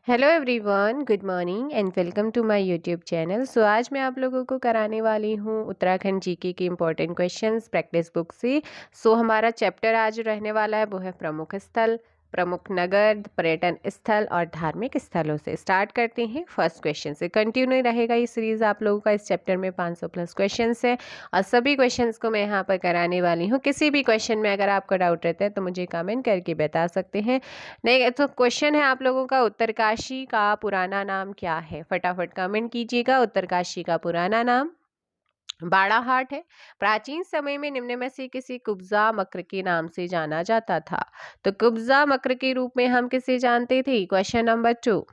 Hello everyone, good morning and welcome to my YouTube channel. आज मैं आप लोगों को कराने वाली हूँ उत्तराखंड जीके के इम्पोर्टेंट क्वेश्चंस प्रैक्टिस बुक से। हमारा चैप्टर आज रहने वाला है वो है प्रमुख स्थल, प्रमुख नगर, पर्यटन स्थल और धार्मिक स्थलों से। स्टार्ट करते हैं फर्स्ट क्वेश्चन से। कंटिन्यू रहेगा ये सीरीज़ आप लोगों का। इस चैप्टर में 500 प्लस क्वेश्चंस है और सभी क्वेश्चंस को मैं यहाँ पर कराने वाली हूँ। किसी भी क्वेश्चन में अगर आपको डाउट रहता है तो मुझे कमेंट करके बता सकते हैं। नहीं तो क्वेश्चन है आप लोगों का, उत्तरकाशी का पुराना नाम क्या है? फटाफट कमेंट कीजिएगा। उत्तरकाशी का पुराना नाम बाड़ाहाट है। प्राचीन समय में निम्न में से किसी कुब्जा मक्र के नाम से जाना जाता था। तो कुब्जा मक्र के रूप में हम किसे जानते थे? Question number 2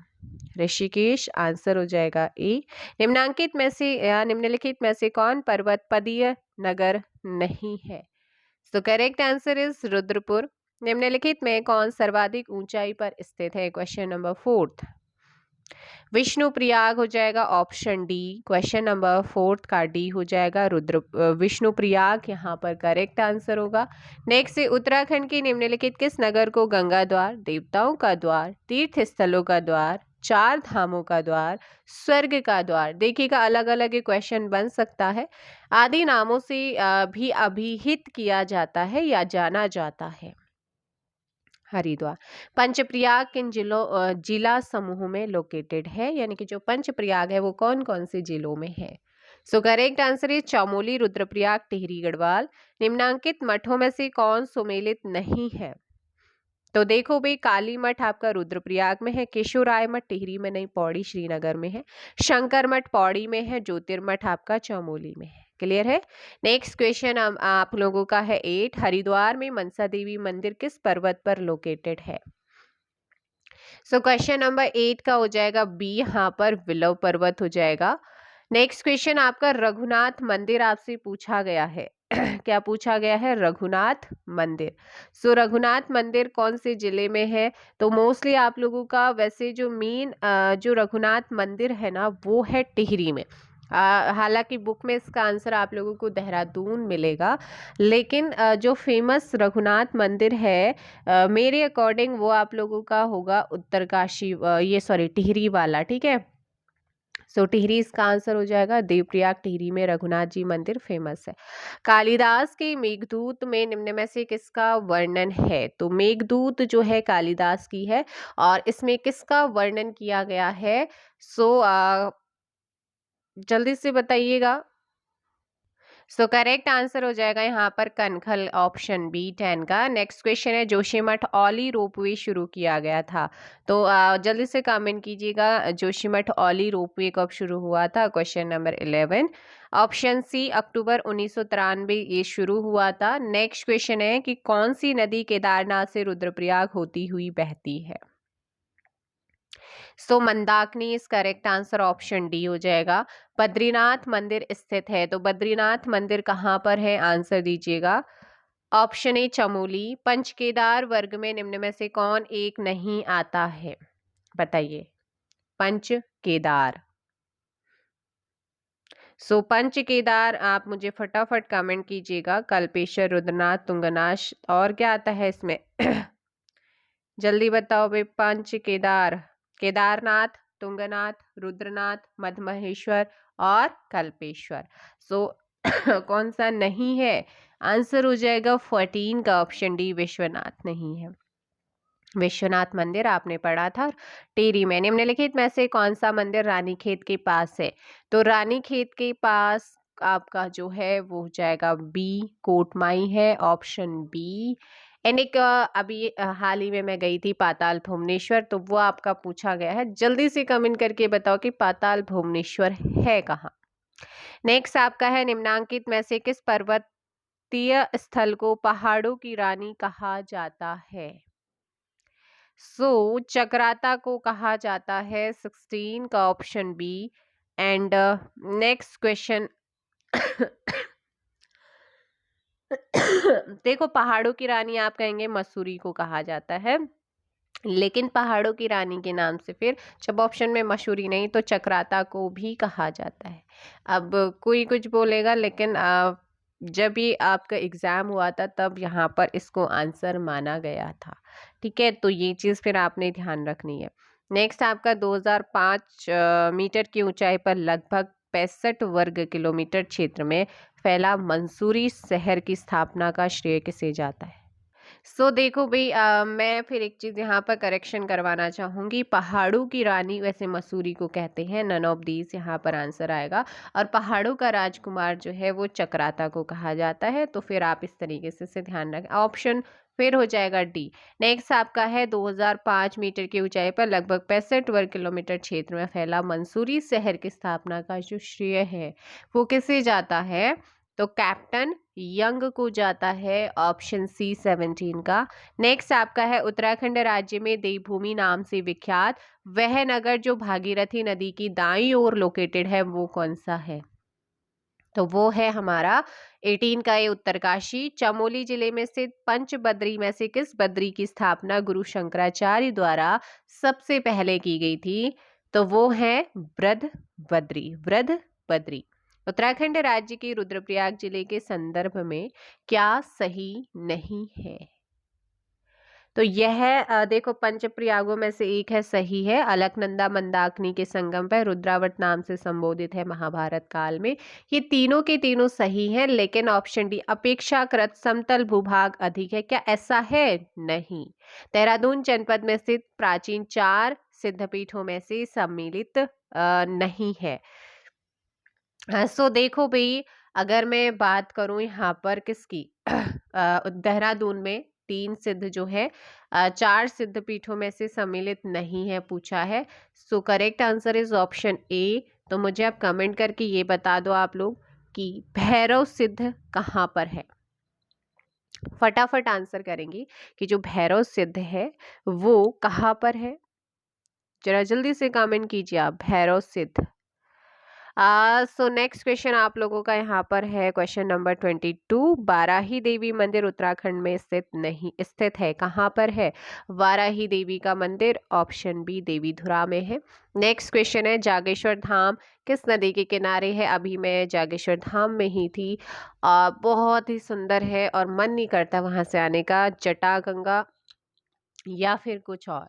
Rishikesh. आंसर हो जाएगा ए। निम्नांकित में से या निम्नलिखित में से कौन पर्वतपदीय नगर नहीं है? तो करेक्ट आंसर इज रुद्रपुर। निम्नलिखित में कौन सर्वाधिक ऊंचाई पर स्थित है? क्वेश्चन नंबर 4 विष्णु प्रयाग हो जाएगा ऑप्शन डी। क्वेश्चन नंबर 4 का डी हो जाएगा विष्णु प्रयाग यहाँ पर करेक्ट आंसर होगा। नेक्स्ट से उत्तराखंड के निम्नलिखित किस नगर को गंगा द्वार, देवताओं का द्वार, तीर्थ स्थलों का द्वार, चार धामों का द्वार, स्वर्ग का द्वार, देखिएगा अलग अलग क्वेश्चन बन सकता है, आदि नामों से भी अभिहित किया जाता है या जाना जाता है? हरिद्वार। पंचप्रयाग किन जिला समूह में लोकेटेड है? यानी कि जो पंचप्रयाग है वो कौन कौन से जिलों में है? करेक्ट आंसर है चमोली, रुद्रप्रयाग, टिहरी, गढ़वाल। निम्नांकित मठों में से कौन सुमेलित नहीं है? तो देखो भाई, काली मठ आपका रुद्रप्रयाग में है, केशोराय मठ टिहरी में नहीं, पौड़ी श्रीनगर में है, शंकर मठ पौड़ी में है, ज्योतिर्मठ आपका चमोली में है। क्लियर है? नेक्स्ट क्वेश्चन आप लोगों का है 8। हरिद्वार में मनसा देवी मंदिर किस पर्वत पर लोकेटेड है? क्वेश्चन नंबर 8 का हो जाएगा बी, यहाँ पर विलव पर्वत हो जाएगा। नेक्स्ट क्वेश्चन आपका रघुनाथ मंदिर आपसे पूछा गया है। क्या पूछा गया है? रघुनाथ मंदिर। रघुनाथ मंदिर कौन से जिले में है? तो मोस्टली आप लोगों का वैसे जो मेन जो रघुनाथ मंदिर है ना वो है टिहरी में। हालांकि बुक में इसका आंसर आप लोगों को देहरादून मिलेगा, लेकिन जो फेमस रघुनाथ मंदिर है मेरे अकॉर्डिंग वो आप लोगों का होगा उत्तरकाशी, ये सॉरी टिहरी वाला। ठीक है, टिहरी इसका आंसर हो जाएगा। देवप्रयाग टिहरी में रघुनाथ जी मंदिर फेमस है। कालिदास के मेघदूत में निम्न में से किसका वर्णन है? तो मेघदूत जो है कालिदास की है और इसमें किसका वर्णन किया गया है? जल्दी से बताइएगा। करेक्ट आंसर हो जाएगा यहाँ पर कनखल, ऑप्शन बी 10 का। नेक्स्ट क्वेश्चन है जोशीमठ औली रोपवे शुरू किया गया था। तो जल्दी से कमेंट कीजिएगा, जोशीमठ औली रोपवे कब शुरू हुआ था? क्वेश्चन नंबर 11 ऑप्शन सी अक्टूबर 1993 ये शुरू हुआ था। नेक्स्ट क्वेश्चन है कि कौन सी नदी केदारनाथ से रुद्रप्रयाग होती हुई बहती है? Mandakini is correct answer, option D हो जाएगा। बद्रीनाथ मंदिर स्थित है, तो बद्रीनाथ मंदिर कहाँ पर है? आंसर दीजिएगा। Option A Chamoli. पंच केदार वर्ग में निम्न में से कौन एक नहीं आता है? बताइए। पंच केदार। पंच केदार आप मुझे फटाफट कमेंट कीजिएगा। कल्पेश्वर, रुद्रनाथ, तुंगनाश और क्या आता है इसमें? जल्दी बताओ भाई। पंच केदार, केदारनाथ, तुंगनाथ, रुद्रनाथ, मधमहेश्वर और कल्पेश्वर। कौन सा नहीं है? आंसर हो जाएगा 14 का, ऑप्शन डी विश्वनाथ नहीं है। विश्वनाथ मंदिर आपने पढ़ा था टिहरी में। निम्नलिखित में से कौन सा मंदिर रानीखेत के पास है? तो रानीखेत के पास आपका जो है वो हो जाएगा बी, कोटमाई है, ऑप्शन बी। एंड एक अभी हाल ही में मैं गई थी पाताल भुवनेश्वर, तो वो आपका पूछा गया है। जल्दी से कमेंट करके बताओ कि पाताल भुवनेश्वर है कहाँ। नेक्स्ट आपका है निम्नांकित में से किस पर्वतीय स्थल को पहाड़ों की रानी कहा जाता है? चक्राता को कहा जाता है 16 का, option B. And next question देखो, पहाड़ों की रानी आप कहेंगे मसूरी को कहा जाता है, लेकिन पहाड़ों की रानी के नाम से फिर जब ऑप्शन में मसूरी नहीं तो चक्राता को भी कहा जाता है। अब कोई कुछ बोलेगा, लेकिन जब ये आपका एग्जाम हुआ था तब यहाँ पर इसको आंसर माना गया था। ठीक है, तो ये चीज़ फिर आपने ध्यान रखनी है। नेक्स्ट आपका 2005 मीटर की ऊंचाई पर लगभग 65 वर्ग किलोमीटर क्षेत्र में फैला मंसूरी शहर की स्थापना का श्रेय किसे जाता है? देखो भाई, मैं फिर एक चीज़ यहाँ पर करेक्शन करवाना चाहूँगी। पहाड़ों की रानी वैसे मसूरी को कहते हैं, नन ऑफ दीज यहाँ पर आंसर आएगा। और पहाड़ों का राजकुमार जो है वो चक्राता को कहा जाता है। तो फिर आप इस तरीके से इसे ध्यान रखें। ऑप्शन फिर हो जाएगा डी। नेक्स्ट आपका है 2005 मीटर की ऊंचाई पर लगभग 65 वर्ग किलोमीटर क्षेत्र में फैला मंसूरी शहर की स्थापना का जो श्रेय है वो किसे जाता है? तो कैप्टन यंग को जाता है, ऑप्शन सी 17 का। नेक्स्ट आपका है उत्तराखंड राज्य में देवभूमि नाम से विख्यात वह नगर जो भागीरथी नदी की दाईं ओर लोकेटेड है वो कौन सा है? तो वो है हमारा 18 का ये उत्तरकाशी। चमोली जिले में स्थित पंच बद्री में से किस बद्री की स्थापना गुरु शंकराचार्य द्वारा सबसे पहले की गई थी? तो वो है वृद्ध बद्री, वृद्ध बद्री। उत्तराखंड राज्य के रुद्रप्रयाग जिले के संदर्भ में क्या सही नहीं है? तो यह देखो पंच प्रयागों में से एक है, सही है। अलकनंदा मंदाकिनी के संगम पर रुद्रावत नाम से संबोधित है महाभारत काल में। ये तीनों के तीनों सही हैं, लेकिन ऑप्शन डी अपेक्षाकृत समतल भूभाग अधिक है, क्या ऐसा है? नहीं। देहरादून जनपद में स्थित प्राचीन 4 सिद्धपीठों में से सम्मिलित नहीं है। देखो भाई, अगर मैं बात करूं यहाँ पर किसकी देहरादून में 3 सिद्ध जो है 4 सिद्ध पीठों में से सम्मिलित नहीं है पूछा है। करेक्ट आंसर इज ऑप्शन ए। तो मुझे आप कमेंट करके ये बता दो आप लोग कि भैरव सिद्ध कहाँ पर है। फटाफट आंसर करेंगी कि जो भैरव सिद्ध है वो कहाँ पर है। जरा जल्दी से कमेंट कीजिए आप, भैरव सिद्ध। नेक्स्ट क्वेश्चन आप लोगों का यहाँ पर है क्वेश्चन नंबर 22। बाराही देवी मंदिर उत्तराखंड में स्थित है, कहाँ पर है? वाराही देवी का मंदिर, ऑप्शन बी देवीधुरा में है। नेक्स्ट क्वेश्चन है जागेश्वर धाम किस नदी के किनारे है? अभी मैं जागेश्वर धाम में ही थी। बहुत ही सुंदर है और मन नहीं करता वहां से आने का। जटागंगा या फिर कुछ और।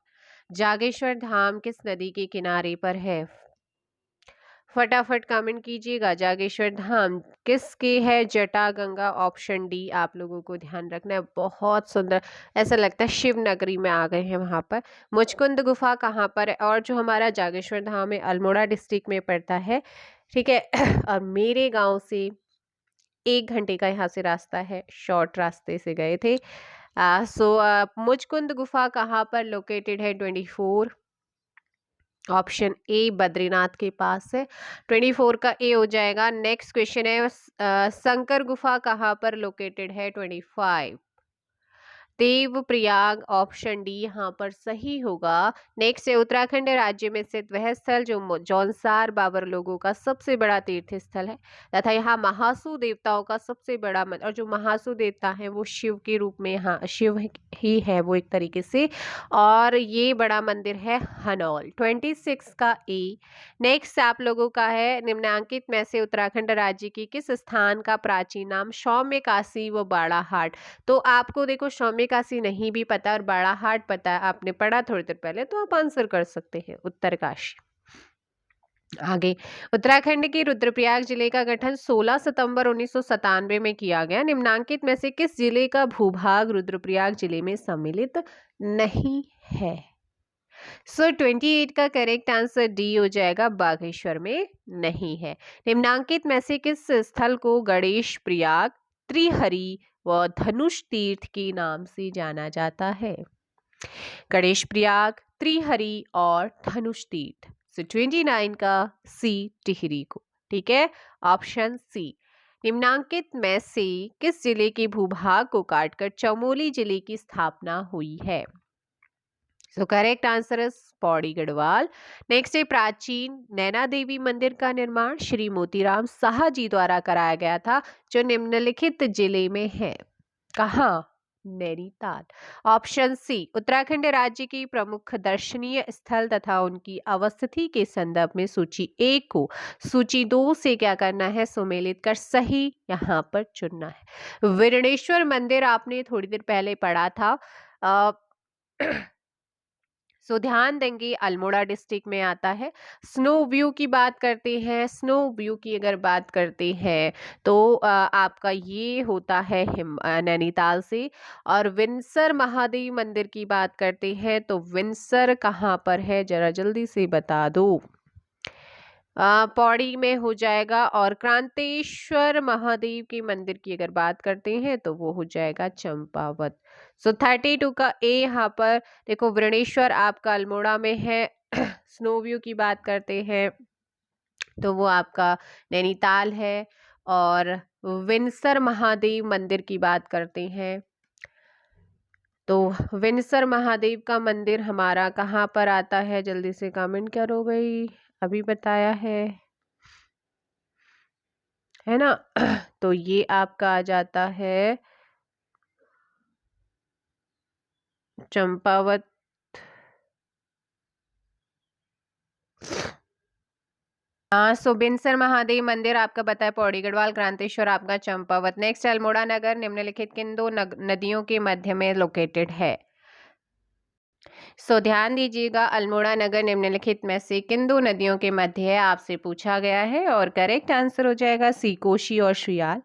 जागेश्वर धाम किस नदी के किनारे पर है? फटाफट कमेंट कीजिएगा। जागेश्वर धाम किसके है? जटागंगा, ऑप्शन डी आप लोगों को ध्यान रखना है। बहुत सुंदर, ऐसा लगता है शिव नगरी में आ गए हैं वहां पर। मुचकुंद गुफा कहाँ पर है? और जो हमारा जागेश्वर धाम है अल्मोड़ा डिस्ट्रिक्ट में पड़ता है, ठीक है। और मेरे गांव से 1 घंटे का यहाँ से रास्ता है, शॉर्ट रास्ते से गए थे। मुचकुंद गुफा कहाँ पर लोकेटेड है? 24, ऑप्शन ए बद्रीनाथ के पास है। 24 का ए हो जाएगा। नेक्स्ट क्वेश्चन है शंकर गुफा कहाँ पर लोकेटेड है? 25, देव प्रयाग, ऑप्शन डी यहाँ पर सही होगा। नेक्स्ट है उत्तराखंड राज्य में स्थित वह स्थल जो जौनसार बाबर लोगों का सबसे बड़ा तीर्थ स्थल है तथा यहाँ महासु देवताओं का सबसे बड़ा मंदिर, और जो महासु देवता है वो शिव के रूप में, यहाँ शिव ही है वो एक तरीके से। और ये बड़ा मंदिर है हनौल। 26 का ए। नेक्स्ट आप लोगों का है निम्नांकित में से उत्तराखंड राज्य की किस स्थान का प्राचीन नाम सौम्य काशी व बाड़ाहाट? तो आपको देखो सौम्य काशी नहीं भी पता और बाड़ाहाट पता है, आपने पढ़ा थोड़ी देर पहले, तो आप आंसर कर सकते हैं उत्तरकाशी। आगे, उत्तराखंड के रुद्रप्रयाग जिले का गठन 16 सितंबर 1997 में किया गया। निम्नांकित में से किस जिले का भूभाग रुद्रप्रयाग जिले में सम्मिलित नहीं है? 28 का करेक्ट आंसर डी हो जाएगा, बागेश्वर में नहीं है। निम्नांकित में से किस स्थल को गणेश प्रयाग, त्रिहरि व धनुष तीर्थ के नाम से जाना जाता है? गणेश प्रयाग, त्रिहरि और धनुष तीर्थ। 29 का सी टिहरी को, ठीक है, ऑप्शन सी। निम्नांकित में से किस जिले के भूभाग को काटकर चमोली जिले की स्थापना हुई है? Correct answer is Pauri Garhwal. Next है प्राचीन नैना देवी मंदिर का निर्माण श्री मोतीराम शाह जी द्वारा कराया गया था, जो निम्नलिखित जिले में है, कहाँ? नैनीताल। Option C. उत्तराखंड राज्य की प्रमुख दर्शनीय स्थल तथा उनकी अवस्थिति के संदर्भ में सूची 1 को सूची 2 से क्या करना है? सुमेलित कर सही यहाँ पर चुनना है। विरणेश्वर मंदिर आपने थोड़ी देर पहले पढ़ा था। सो ध्यान देंगे अल्मोड़ा डिस्ट्रिक्ट में आता है। स्नो व्यू की बात करते हैं, स्नो व्यू की अगर बात करते हैं तो आपका ये होता है नैनीताल से। और विंसर महादेव मंदिर की बात करते हैं तो विंसर कहाँ पर है, जरा जल्दी से बता दो। पौड़ी में हो जाएगा। और क्रांतेश्वर महादेव के मंदिर की अगर बात करते हैं तो वो हो जाएगा चंपावत। सो 32 का ए यहाँ पर। देखो वृणेश्वर आपका अल्मोड़ा में है। स्नो व्यू की बात करते हैं तो वो आपका नैनीताल है। और विंसर महादेव मंदिर की बात करते हैं तो विंसर महादेव का मंदिर हमारा कहाँ पर आता है, जल्दी से कमेंट करो भाई। अभी बताया है ना। तो ये आपका आ जाता है चंपावत। हाँ, सो बिनसर महादेव मंदिर आपका बताया पौड़ी गढ़वाल, क्रांतेश्वर आपका चंपावत। नेक्स्ट अल्मोड़ा नगर निम्नलिखित किन दो नदियों के मध्य में लोकेटेड है। सो ध्यान दीजिएगा, अल्मोड़ा नगर निम्नलिखित में से किन दो नदियों के मध्य है, आपसे पूछा गया है। और करेक्ट आंसर हो जाएगा सी, कोशी और श्रियाल।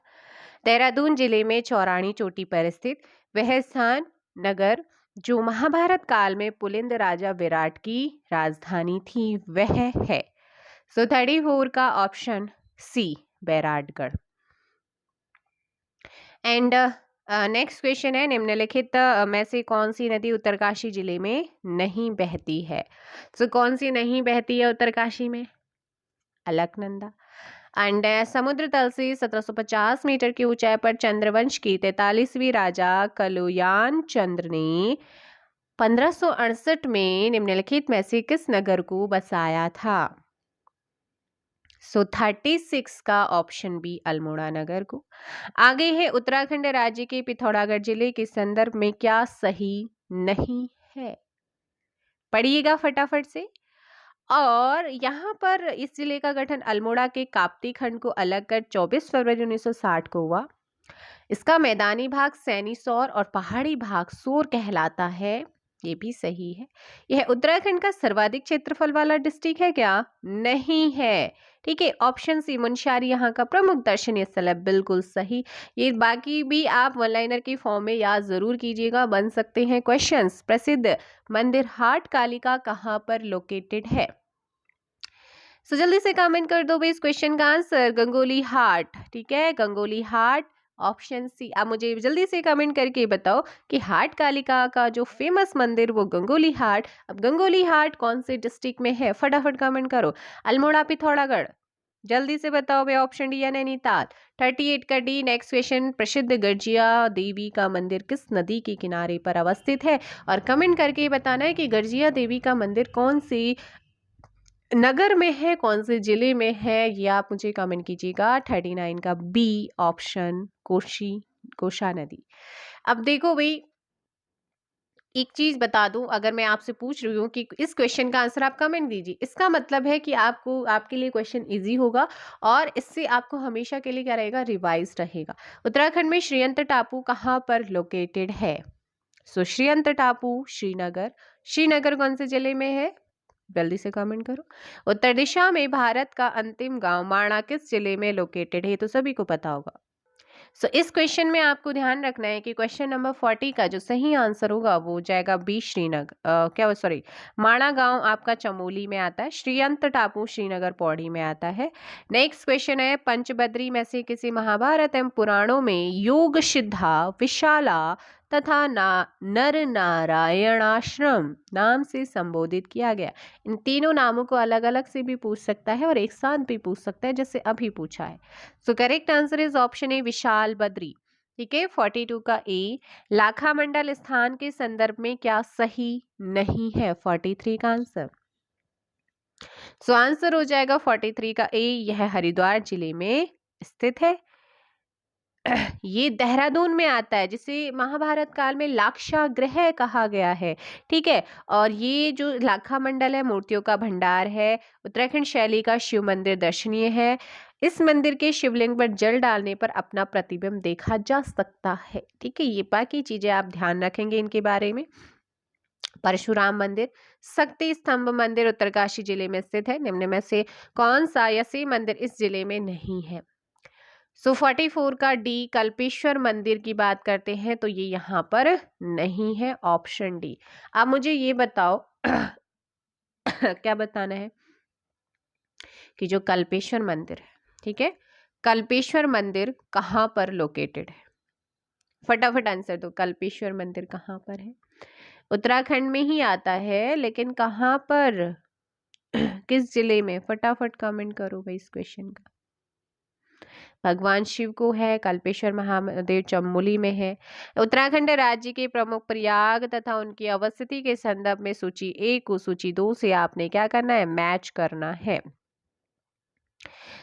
देहरादून जिले में चौरानी चोटी पर स्थित वह स्थान नगर जो महाभारत काल में पुलिंद राजा विराट की राजधानी थी वह है। सो 34 का option C, Bairatgarh. And next question है, निम्नलिखित में से कौन सी नदी उत्तरकाशी जिले में नहीं बहती है। सो कौन सी नहीं बहती है उत्तरकाशी में, अलकनंदा। एंड समुद्र तल से 1750 मीटर की ऊंचाई पर चंद्रवंश की 43वीं राजा कलुयान चंद्र ने 1568 में निम्नलिखित में से किस नगर को बसाया था। सो 36 का ऑप्शन बी, अल्मोड़ा नगर को। आगे है, उत्तराखंड राज्य के पिथौरागढ़ जिले के संदर्भ में क्या सही नहीं है, पढ़िएगा फटाफट से। और यहाँ पर इस जिले का गठन अल्मोड़ा के काप्ती खंड को अलग कर 24 फरवरी 1960 को हुआ। इसका मैदानी भाग सैनीसौर और पहाड़ी भाग सोर कहलाता है, ये भी सही है। यह उत्तराखंड का सर्वाधिक क्षेत्रफल वाला डिस्ट्रिक्ट है क्या, नहीं है। ठीक है, ऑप्शन सी मुनस्यारी यहाँ का प्रमुख दर्शनीय स्थल है, बिल्कुल सही। ये बाकी भी आप वन लाइनर की फॉर्म में याद जरूर कीजिएगा, बन सकते हैं क्वेश्चंस। प्रसिद्ध मंदिर हाट कालिका कहाँ पर लोकेटेड है। सो जल्दी से कमेंट कर दो भाई इस क्वेश्चन का आंसर, गंगोली हाट। ठीक है, गंगोली हाट ऑप्शन सी। आप मुझे जल्दी से कमेंट करके बताओ कि हाट कालिका का जो फेमस मंदिर वो गंगोली हाट। अब गंगोली हाट कौन से डिस्ट्रिक्ट में है, फटाफट कमेंट करो। अल्मोड़ा, पिथौरागढ़, जल्दी से बताओ भाई, ऑप्शन डी या नैनीताल। 38 का डी। नेक्स्ट क्वेश्चन, प्रसिद्ध गर्जिया देवी का मंदिर किस नदी के किनारे पर अवस्थित है। और कमेंट करके बताना है कि गर्जिया देवी का मंदिर कौन सी नगर में है, कौन से जिले में है, ये आप मुझे कमेंट कीजिएगा। 39 का बी ऑप्शन, कोशा नदी। अब देखो भाई, एक चीज बता दूं, अगर मैं आपसे पूछ रही हूँ कि इस क्वेश्चन का आंसर आप कमेंट दीजिए, इसका मतलब है कि आपको, आपके लिए क्वेश्चन इजी होगा और इससे आपको हमेशा के लिए क्या रहेगा, रिवाइज रहेगा। उत्तराखंड में श्रीयंत टापू कहाँ पर लोकेटेड है। सो श्रीयंत टापू श्रीनगर। श्रीनगर कौन से जिले में है, जल्दी से कमेंट करो। उत्तर दिशा में भारत का अंतिम गांव माणा किस जिले में लोकेटेड है, तो सभी को पता होगा। सो इस क्वेश्चन में आपको ध्यान रखना है कि क्वेश्चन नंबर 40 का जो सही आंसर होगा वो हो जाएगा बी, श्रीनगर। क्या सॉरी, माणा गांव आपका चमोली में आता है। श्रीयंत टापू श्रीनगर पौड़ी में आता है। नेक्स्ट क्वेश्चन है, पंचबद्री में से किसी महाभारत एवं पुराणों में योग सिद्धा, विशाला तथा नर नारायणाश्रम नाम से संबोधित किया गया। इन तीनों नामों को अलग अलग से भी पूछ सकता है और एक साथ भी पूछ सकता है, जैसे अभी पूछा है। So correct answer is option A, Vishal Badri. ठीक है, 42 का ए। लाखा मंडल स्थान के संदर्भ में क्या सही नहीं है, 43 का आंसर। सो आंसर हो जाएगा 43 का ए, यह हरिद्वार जिले में स्थित है। ये देहरादून में आता है, जिसे महाभारत काल में लाक्षागृह कहा गया है। ठीक है, और ये जो लाखा मंडल है मूर्तियों का भंडार है। उत्तराखंड शैली का शिव मंदिर दर्शनीय है। इस मंदिर के शिवलिंग पर जल डालने पर अपना प्रतिबिंब देखा जा सकता है। ठीक है, ये बाकी चीजें आप ध्यान रखेंगे इनके बारे में। परशुराम मंदिर। शक्ति स्तंभ मंदिर उत्तरकाशी जिले में स्थित है। निम्न में से कौन सा यसी मंदिर इस जिले में नहीं है? सो 44 का डी कल्पेश्वर मंदिर की बात करते हैं तो ये यहाँ पर नहीं है, ऑप्शन डी। अब मुझे ये बताओ क्या बताना है कि जो कल्पेश्वर मंदिर है, ठीक है, कल्पेश्वर मंदिर कहाँ पर लोकेटेड है? फटाफट आंसर दो, कल्पेश्वर मंदिर कहाँ पर है? उत्तराखंड में ही आता है, लेकिन कहाँ पर किस जिले में? फटाफट कमेंट करो भाई इस क्वेश्चन का। भगवान शिव को है, कल्पेश्वर महादेव चमोली में है। उत्तराखंड राज्य के प्रमुख प्रयाग तथा उनकी अवस्थिति के संदर्भ में सूची 1 को सूची 2 से आपने क्या करना है? मैच करना है।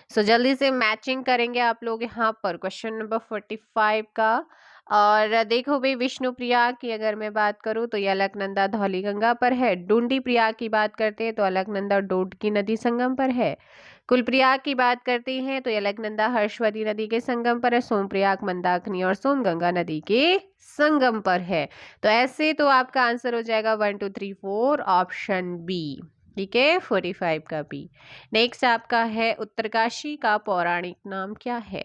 सो जल्दी से मैचिंग करेंगे आप लोग यहाँ पर क्वेश्चन नंबर 45 का। और देखो भाई, विष्णु प्रयाग की अगर मैं बात करूँ तो ये अलकनंदा धौलीगंगा पर है। डुंडी प्रयाग की बात करते हैं तो अलकनंदा डोडकी नदी संगम पर है। कुलप्रयाग की बात करते हैं तो ये अलकनंदा हर्षवती नदी के संगम पर है। सोमप्रयाग मंदाकिनी और सोमगंगा नदी के संगम पर है। तो ऐसे तो आपका आंसर हो जाएगा 1 2 3 4 ऑप्शन बी, ठीक है, 45 का बी। नेक्स्ट आपका है उत्तरकाशी का पौराणिक नाम क्या है?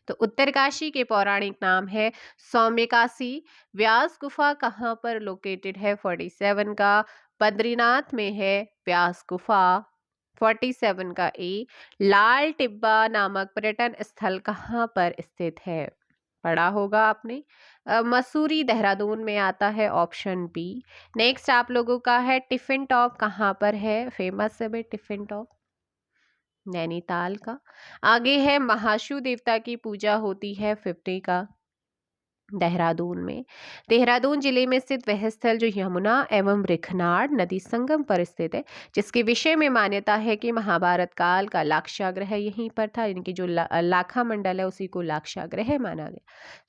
तो उत्तरकाशी के पौराणिक नाम है सौम्यकाशी। व्यास गुफा कहाँ पर लोकेटेड है? 47 का बद्रीनाथ में है व्यास गुफा। 47 का ए। लाल टिब्बा नामक पर्यटन स्थल कहाँ पर स्थित है? पढ़ा होगा आपने। मसूरी देहरादून में आता है, ऑप्शन बी। नेक्स्ट आप लोगों का है टिफिन टॉप कहाँ पर है? फेमस है भाई टिफिन टॉप, नैनीताल का। आगे है महाशु देवता की पूजा होती है, 50 का देहरादून में। देहरादून जिले में स्थित वह स्थल जो यमुना एवं रिखनाड़ नदी संगम पर स्थित है, जिसके विषय में मान्यता है कि महाभारत काल का लाक्षागृह यहीं पर था, यानी कि जो लाखा मंडल है उसी को लाक्षागृह माना गया।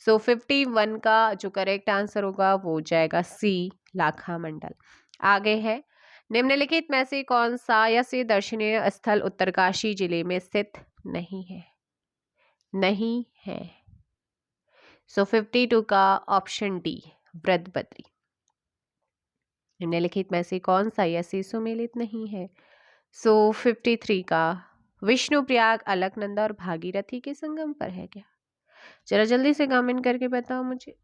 सो 51 का जो करेक्ट आंसर होगा वो हो जाएगा सी, लाखा मंडल। आगे है निम्नलिखित में से कौन सा यह दर्शनीय स्थल उत्तरकाशी जिले में स्थित नहीं है? नहीं है। सो 52 का ऑप्शन डी, व्रतबद्री। निम्नलिखित में से कौन सा यह सुमेलित नहीं है? सो 53 का विष्णु प्रयाग अलकनंदा और भागीरथी के संगम पर है क्या? जरा जल्दी से कमेंट करके बताओ मुझे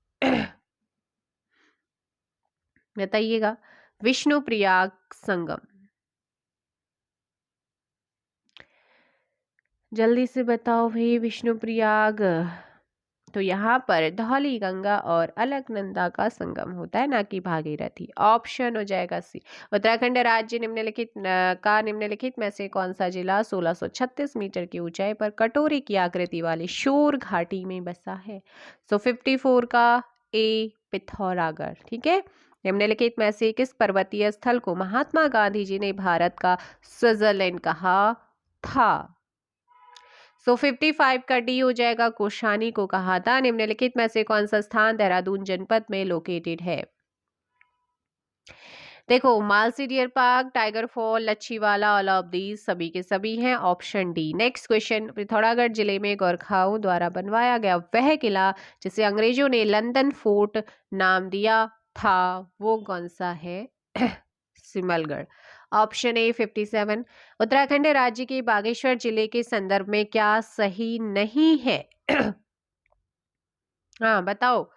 बताइएगा, विष्णु प्रयाग संगम, जल्दी से बताओ भाई। विष्णु प्रयाग तो यहाँ पर धौली गंगा और अलकनंदा का संगम होता है, ना कि भागीरथी। ऑप्शन हो जाएगा सी। उत्तराखंड राज्य निम्नलिखित में से कौन सा जिला 1636 मीटर की ऊंचाई पर कटोरी की आकृति वाली शोर घाटी में बसा है? सो 54 का ए, पिथौरागढ़, ठीक है। निम्नलिखित में से किस पर्वतीय स्थल को महात्मा गांधी जी ने भारत का स्विट्जरलैंड कहा था? सो 55 का डी हो जाएगा, कोशानी को कहा था। निम्नलिखित में से कौन सा स्थान देहरादून जनपद में लोकेटेड है? देखो, Malsi deer park, tiger fall, Lachhiwala, all of these सभी के सभी हैं, option D. Next question, Pithoragarh जिले में गोरखाओं द्वारा बनवाया गया वह किला जिसे अंग्रेजों ने लंदन फोर्ट नाम दिया था, वो कौन सा है? सिमलगढ़। Option A 57। उत्तराखंड राज्य के बागेश्वर जिले के संदर्भ में क्या सही नहीं है? हाँ बताओ।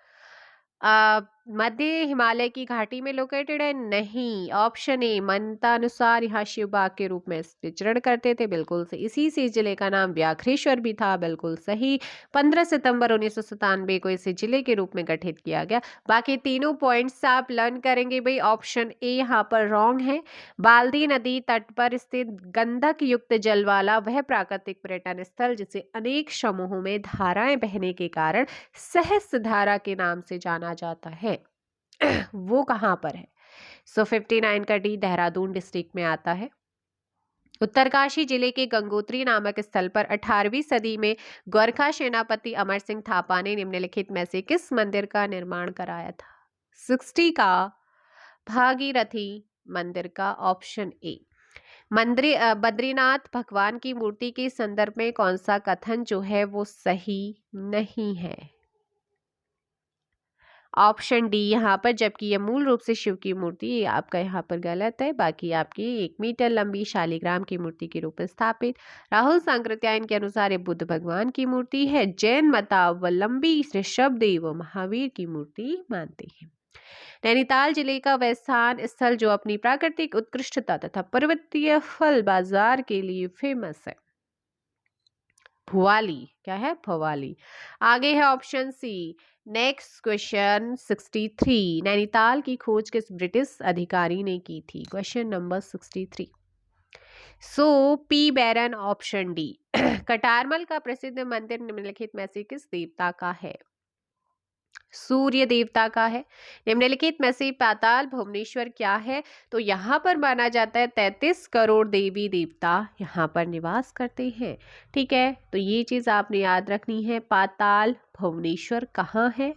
मध्य हिमालय की घाटी में लोकेटेड है? नहीं। ऑप्शन ए, मान्यता अनुसार यहाँ शिव बाग के रूप में विचरण करते थे, बिल्कुल सही। इसी से इस जिले का नाम व्याघ्रेश्वर भी था, बिल्कुल सही। 15 सितंबर 1997 को इसे जिले के रूप में गठित किया गया। बाकी तीनों पॉइंट्स आप लर्न करेंगे भाई। ऑप्शन ए यहाँ पर रॉन्ग है। बाल्दी नदी तट पर स्थित गंधक युक्त जल वाला वह प्राकृतिक पर्यटन स्थल जिसे अनेक समूहों में धाराएं बहने के कारण सहस्त्र धारा के नाम से जाना जाता है, वो कहां पर है? सो 59 का डी, देहरादून डिस्ट्रिक्ट में आता है। उत्तरकाशी जिले के गंगोत्री नामक स्थल पर 18वीं सदी में गोरखा सेनापति अमर सिंह थापा ने निम्नलिखित में से किस मंदिर का निर्माण कराया था? 60 का भागीरथी मंदिर का, ऑप्शन ए। मंदिर बद्रीनाथ भगवान की मूर्ति के संदर्भ में कौन सा कथन जो है वो सही नहीं है? ऑप्शन डी यहाँ पर, जबकि यह मूल रूप से शिव की मूर्ति, ये आपका यहाँ पर गलत है। बाकी आपकी 1 मीटर लंबी शालिग्राम की मूर्ति के रूप में स्थापित। राहुल सांकृत्यायन के अनुसार ये बुद्ध भगवान की मूर्ति है। जैन मतावलंबी ऋषभदेव व महावीर की मूर्ति मानते हैं। नैनीताल जिले का वह स्थान स्थल जो अपनी प्राकृतिक उत्कृष्टता तथा पर्वतीय फल बाजार के लिए फेमस है। भुवाली, क्या है? भवाली। आगे है option C. Next question 63, Nainital की खोज किस ब्रिटिश अधिकारी ने की थी? Question number 63। So P Barron, option D. Katarmal का प्रसिद्ध मंदिर निम्नलिखित में से किस देवता का है? सूर्य देवता का है। निम्नलिखित में से पाताल भुवनेश्वर क्या है? तो यहाँ पर माना जाता है 33 करोड़ देवी देवता यहाँ पर निवास करते हैं। ठीक है, तो ये चीज़ आपने याद रखनी है। पाताल भुवनेश्वर कहाँ है?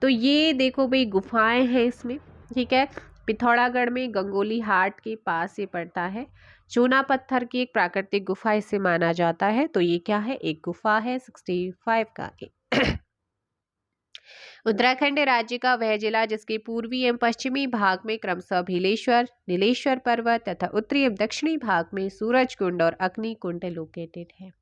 तो ये देखो भाई, गुफाएं हैं इसमें। ठीक है, पिथौरागढ़ में गंगोली हाट के पास ये पड़ता है। चूना पत्थर की एक प्राकृतिक गुफा इसे माना जाता है। तो ये क्या है? एक गुफा है। 65 का उत्तराखंड राज्य का वह जिला जिसके पूर्वी एवं पश्चिमी भाग में क्रमशः भीलेश्वर, नीलेश्वर पर्वत तथा उत्तरी एवं दक्षिणी भाग में सूरज कुंड और अग्नि कुंड लोकेटेड है।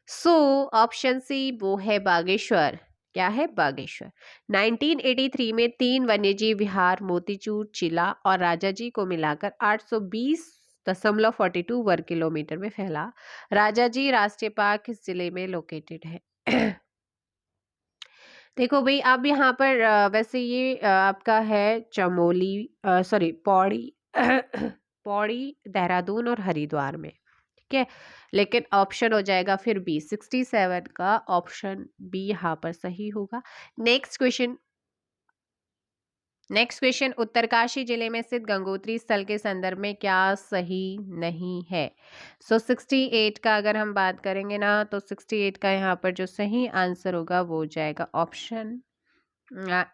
सो ऑप्शन सी वो है बागेश्वर। क्या है? बागेश्वर। 1983 में 3 वन्यजीव विहार मोतीचूर, चिला और राजाजी को मिलाकर 820.42 वर्ग किलोमीटर में फैला। राजाजी राष्ट्रीय पार्क किस जिले में लोकेटेड है? देखो भाई, अब यहाँ पर वैसे ये आपका है चमोली, सॉरी पौड़ी पौड़ी, देहरादून और हरिद्वार में। ठीक है, लेकिन ऑप्शन हो जाएगा फिर बी। 67 का ऑप्शन बी यहाँ पर सही होगा। नेक्स्ट क्वेश्चन उत्तरकाशी जिले में स्थित गंगोत्री स्थल के संदर्भ में क्या सही नहीं है? 68 का अगर हम बात करेंगे ना, तो 68 का यहाँ पर जो सही आंसर होगा वो हो जाएगा ऑप्शन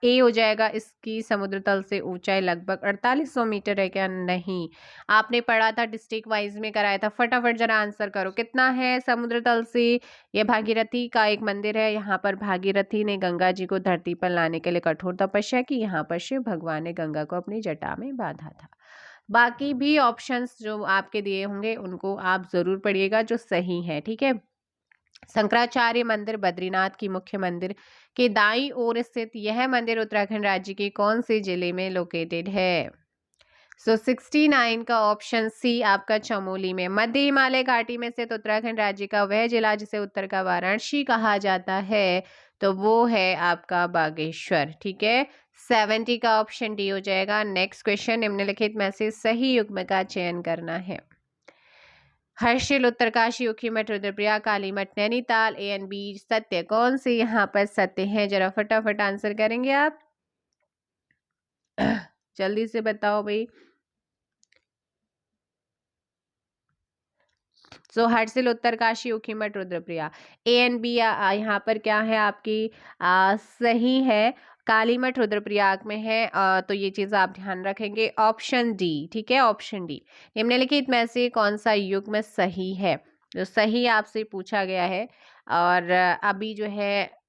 ए हो जाएगा। इसकी समुद्र तल से ऊंचाई लगभग 4800 मीटर है क्या? नहीं, आपने पढ़ा था, डिस्ट्रिक्ट वाइज में कराया था। फटाफट जरा आंसर करो, कितना है समुद्र तल से? यह भागीरथी का एक मंदिर है। यहाँ पर भागीरथी ने गंगा जी को धरती पर लाने के लिए कठोर तपस्या की। यहाँ पर शिव भगवान ने गंगा को अपनी जटा में बांधा था। बाकी भी ऑप्शंस जो आपके दिए होंगे उनको आप जरूर पढ़िएगा जो सही है। ठीक है, शंकराचार्य मंदिर बद्रीनाथ की मुख्य मंदिर के दाईं ओर स्थित यह मंदिर उत्तराखंड राज्य के कौन से जिले में लोकेटेड है? 69 का ऑप्शन सी आपका चमोली में। मध्य हिमालय घाटी में स्थित उत्तराखंड राज्य का वह जिला जिसे उत्तर का वाराणसी कहा जाता है, तो वो है आपका बागेश्वर। ठीक है, 70 का ऑप्शन डी हो जाएगा। नेक्स्ट क्वेश्चन, निम्नलिखित में से सही युग्म का चयन करना है। Harsil, Uttarkashi, Ukhimath, Rudraprayag, Kalimath, Nainital, A and B सत्य। कौन से यहाँ पर सत्य हैं? जरा फटाफट आंसर करेंगे आप। जल्दी से बताओ भाई। So Harsil, Uttarkashi, Ukhimath, Rudraprayag, A and B यहाँ पर क्या है आपकी? सही है, कालीमठ रुद्रप्रयाग में है। तो ये चीज़ आप ध्यान रखेंगे। ऑप्शन डी, ठीक है, ऑप्शन डी। निम्नलिखित में से कौन सा युग्म सही है? जो सही आपसे पूछा गया है। और अभी जो है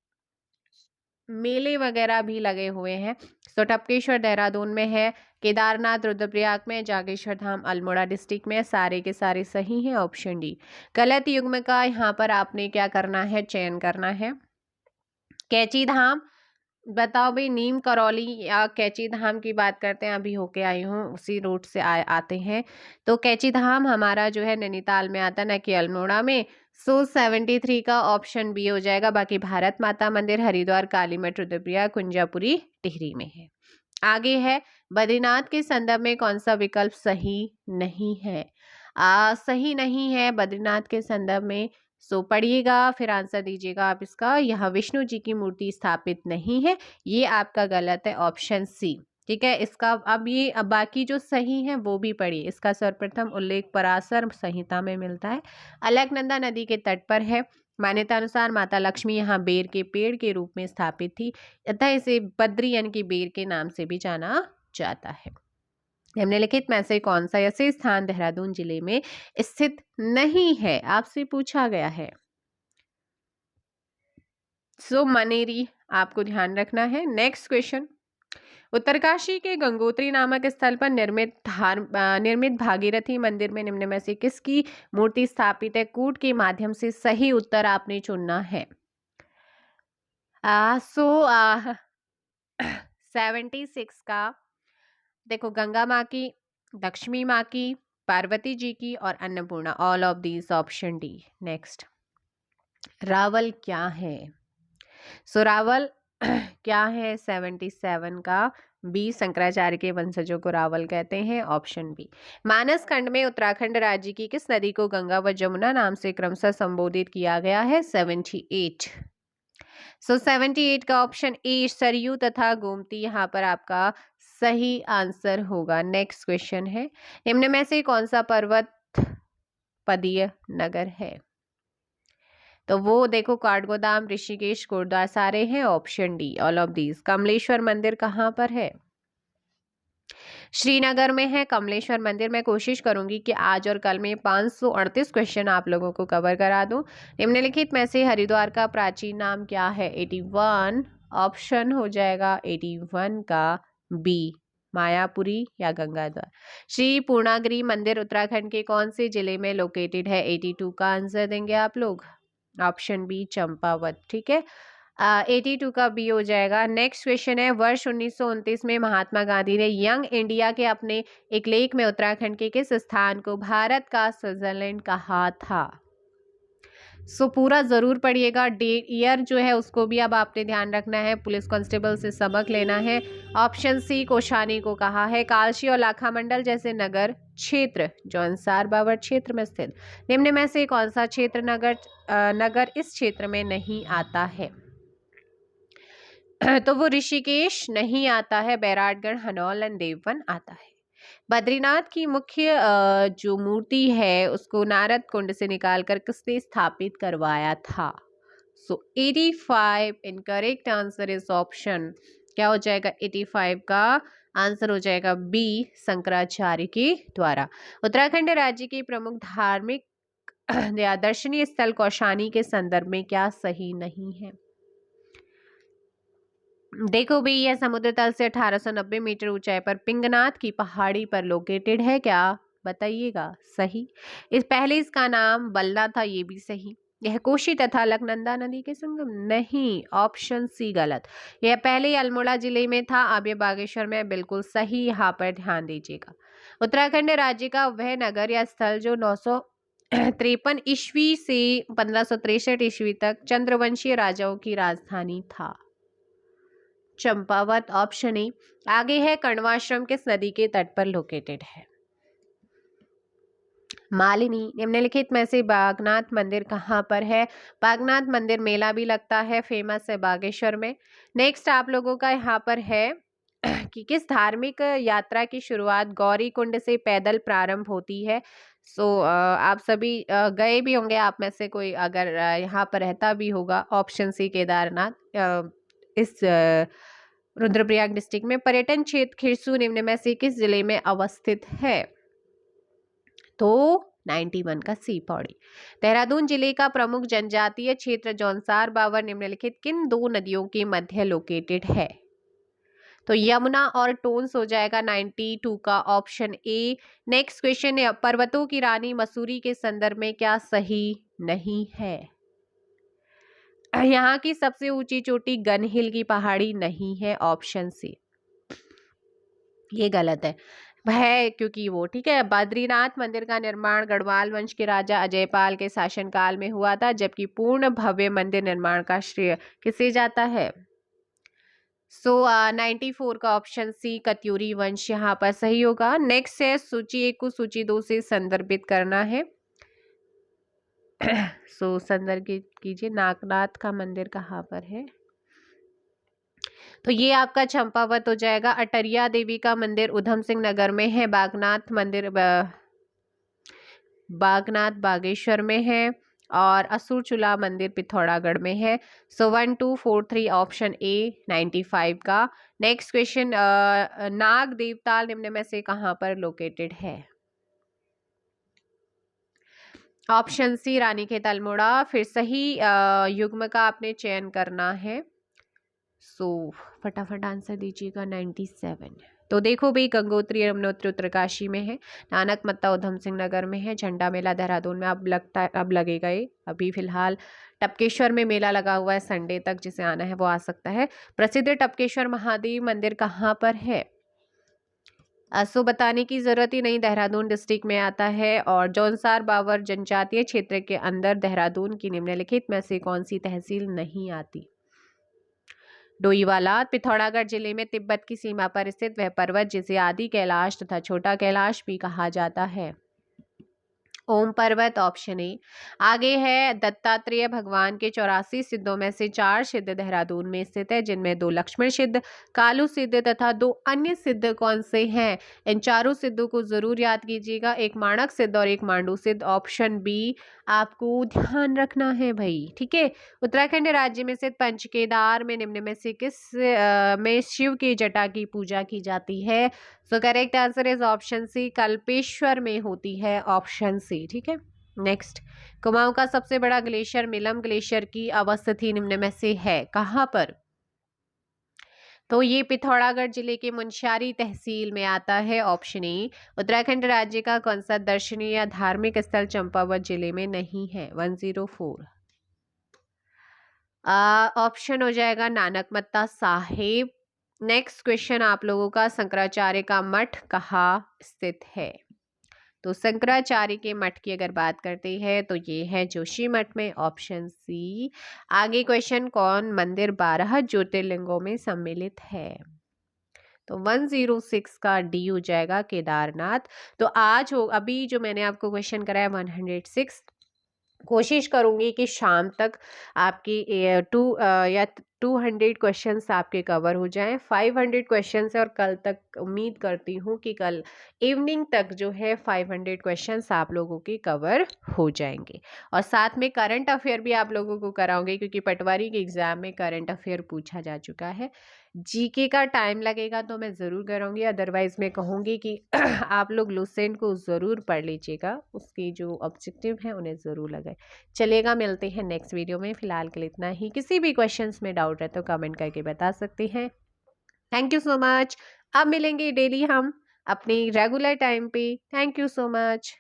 मेले वगैरह भी लगे हुए हैं। तो टपकेश्वर देहरादून में है, केदारनाथ रुद्रप्रयाग में, जागेश्वर धाम अल्मोड़ा डिस्ट्रिक्ट में। सारे के सारे सही हैं। Option D. गलत युग्म का यहाँ पर आपने क्या करना है? चयन करना है। कैची धाम, बताओ भाई, नीम करौली या कैची धाम की बात करते हैं। अभी होके आई हूँ, उसी रूट से आते हैं। तो कैची धाम हमारा जो है नैनीताल में आता है, ना कि अल्मोड़ा में। 73 का ऑप्शन बी हो जाएगा। बाकी भारत माता मंदिर हरिद्वार, कालीमठ, रुद्रप्रयाग, कुंजापुरी टिहरी में है। आगे है बद्रीनाथ के संदर्भ में कौन सा विकल्प सही नहीं है? सही नहीं है बद्रीनाथ के संदर्भ में। सो पढ़िएगा फिर आंसर दीजिएगा आप इसका। यहाँ विष्णु जी की मूर्ति स्थापित नहीं है, ये आपका गलत है, ऑप्शन सी। ठीक है, इसका अब बाकी जो सही है वो भी पढ़िए। इसका सर्वप्रथम उल्लेख पराशर संहिता में मिलता है। अलकनंदा नदी के तट पर है। मान्यता अनुसार माता लक्ष्मी यहाँ बेर के पेड़ के रूप में स्थापित थी, अतः इसे बद्री यानी कि बेर के नाम से भी जाना जाता है। निम्नलिखित में से कौन सा ऐसे स्थान देहरादून जिले में स्थित नहीं है? आपसे पूछा गया है। सो मनेरी आपको ध्यान रखना है। नेक्स्ट क्वेश्चन, उत्तरकाशी के गंगोत्री नामक स्थल पर निर्मित भागीरथी मंदिर में निम्न में से किसकी मूर्ति स्थापित है? कूट के माध्यम से सही उत्तर आपने चुनना है। 76 का देखो, गंगा माँ की, लक्ष्मी माँ की, पार्वती जी की और Annapurna, all of these, option D. Next, Rawal क्या है? सो रावल क्या है? 77 का बी, शंकराचार्य के वंशजों को रावल कहते हैं, ऑप्शन बी। मानस खंड में उत्तराखंड राज्य की किस नदी को गंगा व जमुना नाम से क्रमशः संबोधित किया गया है? 78। सो 78 का ऑप्शन ए, सरयू तथा गोमती, यहाँ पर आपका सही आंसर होगा। नेक्स्ट क्वेश्चन है, निम्न में से कौन सा पर्वत पदीय नगर है? तो वो देखो, काठगोदाम, ऋषिकेश, गुरुद्वारा सारे हैं, option D, all of these. Kamleshwar मंदिर कहाँ पर है? श्रीनगर में है कमलेश्वर मंदिर। मैं कोशिश करूंगी कि आज और कल में 538 क्वेश्चन आप लोगों को कवर करा दूं। निम्नलिखित में से हरिद्वार का प्राचीन नाम क्या है? 81, ऑप्शन हो जाएगा 81 का बी, मायापुरी या गंगाद्वार। श्री पूर्णागिरि मंदिर उत्तराखंड के कौन से जिले में लोकेटेड है? 82 का आंसर देंगे आप लोग, ऑप्शन बी, चंपावत। ठीक है, 82 का बी हो जाएगा। नेक्स्ट क्वेश्चन है, वर्ष 1929 में महात्मा गांधी ने यंग इंडिया के अपने एक लेख में उत्तराखंड के किस स्थान को भारत का स्विट्जरलैंड कहा था? सो पूरा जरूर पढ़िएगा। डेट ईयर जो है उसको भी अब आपने ध्यान रखना है, पुलिस कांस्टेबल से सबक लेना है। ऑप्शन सी, कोशानी को कहा है। कालशी और लाखा मंडल जैसे नगर क्षेत्र जौनसार बावर क्षेत्र में स्थित निम्न में से कौन सा क्षेत्र नगर इस क्षेत्र में नहीं आता है? तो वो ऋषिकेश नहीं आता है, बैराटगढ़, हनौल एंड देववन आता है। बद्रीनाथ की मुख्य जो मूर्ति है उसको नारद कुंड से निकालकर किसने स्थापित करवाया था? सो 85 इनकरेक्ट आंसर इज ऑप्शन, क्या हो जाएगा? 85 का आंसर हो जाएगा बी, शंकराचार्य के द्वारा। उत्तराखंड राज्य के प्रमुख धार्मिक या दर्शनीय स्थल कौशानी के संदर्भ में क्या सही नहीं है? देखो भी, यह समुद्र तल से 1890 मीटर ऊंचाई पर पिंगनाथ की पहाड़ी पर लोकेटेड है, क्या बताइएगा? सही। इस पहले इसका नाम बल्ला था, ये भी सही। यह कोशी तथा अलकनंदा नदी के संगम, नहीं, ऑप्शन सी गलत। यह पहले ही अल्मोड़ा जिले में था, अब ये बागेश्वर में, बिल्कुल सही, यहाँ पर ध्यान दीजिएगा। उत्तराखंड राज्य का वह नगर या स्थल जो 953 ईस्वी से 1563 ईस्वी तक चंद्रवंशीय राजाओं की राजधानी था, चंपावत, ऑप्शन ए। आगे है, कण्वाश्रम किस नदी के तट पर लोकेटेड है? मालिनी। निम्नलिखित में से बागनाथ मंदिर कहाँ पर है? बागनाथ मंदिर मेला भी लगता है, फेमस है बागेश्वर में। नेक्स्ट आप लोगों का यहाँ पर है कि किस धार्मिक यात्रा की शुरुआत गौरी कुंड से पैदल प्रारंभ होती है? सो आप सभी गए भी होंगे, आप में से कोई अगर यहाँ पर रहता भी होगा, ऑप्शन सी, केदारनाथ। इस रुद्रप्रयाग डिस्ट्रिक्ट में पर्यटन क्षेत्र खिरसू निम्न में से किस जिले में अवस्थित है? तो 91 का सी, पौड़ी। देहरादून जिले का प्रमुख जनजातीय क्षेत्र जौनसार बावर निम्नलिखित किन दो नदियों के मध्य लोकेटेड है? तो यमुना और टोन्स हो जाएगा 92 का, ऑप्शन ए। नेक्स्ट क्वेश्चन है, पर्वतों की रानी मसूरी के संदर्भ में क्या सही नहीं है? यहाँ की सबसे ऊंची चोटी गन हिल की पहाड़ी नहीं है, ऑप्शन सी। ये गलत है क्योंकि वो, ठीक है, बद्रीनाथ मंदिर का निर्माण गढ़वाल वंश के राजा अजयपाल के शासनकाल में हुआ था, जबकि पूर्ण भव्य मंदिर निर्माण का श्रेय किसे जाता है? सो 94 का ऑप्शन सी, कत्यूरी वंश यहाँ पर सही होगा। नेक्स्ट है, सूची 1 को सूची 2 से संदर्भित करना है। सो संदर्भित कीजिए, नागनाथ का मंदिर कहाँ पर है? तो ये आपका चंपावत हो जाएगा। अटरिया देवी का मंदिर उधम सिंह नगर में है। बागनाथ मंदिर बागनाथ बागेश्वर में है, और असुर चूल्हा मंदिर पिथौरागढ़ में है। सो 1 2 4 3 ऑप्शन ए 95 का। नेक्स्ट क्वेश्चन, नाग देवताल निम्न में से कहाँ पर लोकेटेड है? Option C Ranikhet Almora. फिर सही युग्म का आपने चयन करना है। सो फटाफट आंसर दीजिएगा 97। तो देखो भाई, गंगोत्री यमुनोत्री उत्तरकाशी में है, नानक मत्ता उधम सिंह नगर में है, झंडा मेला देहरादून में अब लगेगा ये। अभी फिलहाल टपकेश्वर में मेला लगा हुआ है, संडे तक जिसे आना है वो आ सकता है। प्रसिद्ध टपकेश्वर महादेव मंदिर कहाँ पर है? सो बताने की जरूरत ही नहीं, देहरादून डिस्ट्रिक्ट में आता है। और जौनसार बावर जनजातीय क्षेत्र के अंदर देहरादून की निम्नलिखित में से कौन सी तहसील नहीं आती? डोईवाला पिथौरागढ़ जिले में तिब्बत की सीमा पर स्थित वह पर्वत जिसे आदि कैलाश तथा छोटा कैलाश भी कहा जाता है। ओम पर्वत, ऑप्शन ए। आगे है, दत्तात्रेय भगवान के 84 सिद्धों में से 4 सिद्ध देहरादून में स्थित है, जिनमें 2 लक्ष्मण सिद्ध, कालू सिद्ध तथा 2 अन्य सिद्ध कौन से हैं? इन चारों सिद्धों को जरूर याद कीजिएगा, एक माणक सिद्ध और एक मांडू सिद्ध। ऑप्शन बी आपको ध्यान रखना है भाई, ठीक है। उत्तराखंड राज्य में स्थित पंचकेदार में निम्न में से किस में शिव की जटा की पूजा की जाती है? So correct answer is option C, Kalpeshwar में होती है, ऑप्शन सी, ठीक है। नेक्स्ट, कुमाऊं का सबसे बड़ा ग्लेशियर मिलम ग्लेशियर की अवस्थिति निम्न में से है, कहां पर? तो ये पिथौरागढ़ जिले के मुनस्यारी तहसील में आता है, ऑप्शन ए। उत्तराखंड राज्य का कौन सा दर्शनीय या धार्मिक स्थल चंपावत जिले में नहीं है? 104 ऑप्शन हो जाएगा नानक मत्ता साहेब। नेक्स्ट क्वेश्चन आप लोगों का, शंकराचार्य का मठ कहाँ स्थित है? तो शंकराचार्य के मठ की अगर बात करते हैं तो ये है जोशी मठ में, ऑप्शन सी। आगे क्वेश्चन, कौन मंदिर 12 ज्योतिर्लिंगों में सम्मिलित है? तो 106 का डी हो जाएगा, केदारनाथ। तो आज हो, अभी जो मैंने आपको क्वेश्चन कराया 106, कोशिश करूंगी कि शाम तक आपकी 200 क्वेश्चंस आपके कवर हो जाएं। 500 क्वेश्चंस है और कल तक उम्मीद करती हूँ कि कल इवनिंग तक जो है 500 क्वेश्चंस आप लोगों के कवर हो जाएंगे। और साथ में करंट अफेयर भी आप लोगों को कराऊंगी, क्योंकि पटवारी के एग्जाम में करंट अफेयर पूछा जा चुका है। जीके का टाइम लगेगा तो मैं ज़रूर कराऊंगी, अदरवाइज मैं कहूँगी कि आप लोग लुसेंट को ज़रूर पढ़ लीजिएगा, उसके जो ऑब्जेक्टिव हैं उन्हें ज़रूर लगाए। चलेगा, मिलते हैं नेक्स्ट वीडियो में, फिलहाल के लिए इतना ही। किसी भी क्वेश्चंस में डाउट है तो कमेंट करके बता सकते हैं। Thank you so much. अब मिलेंगे डेली हम अपनी रेगुलर टाइम पे। Thank you so much.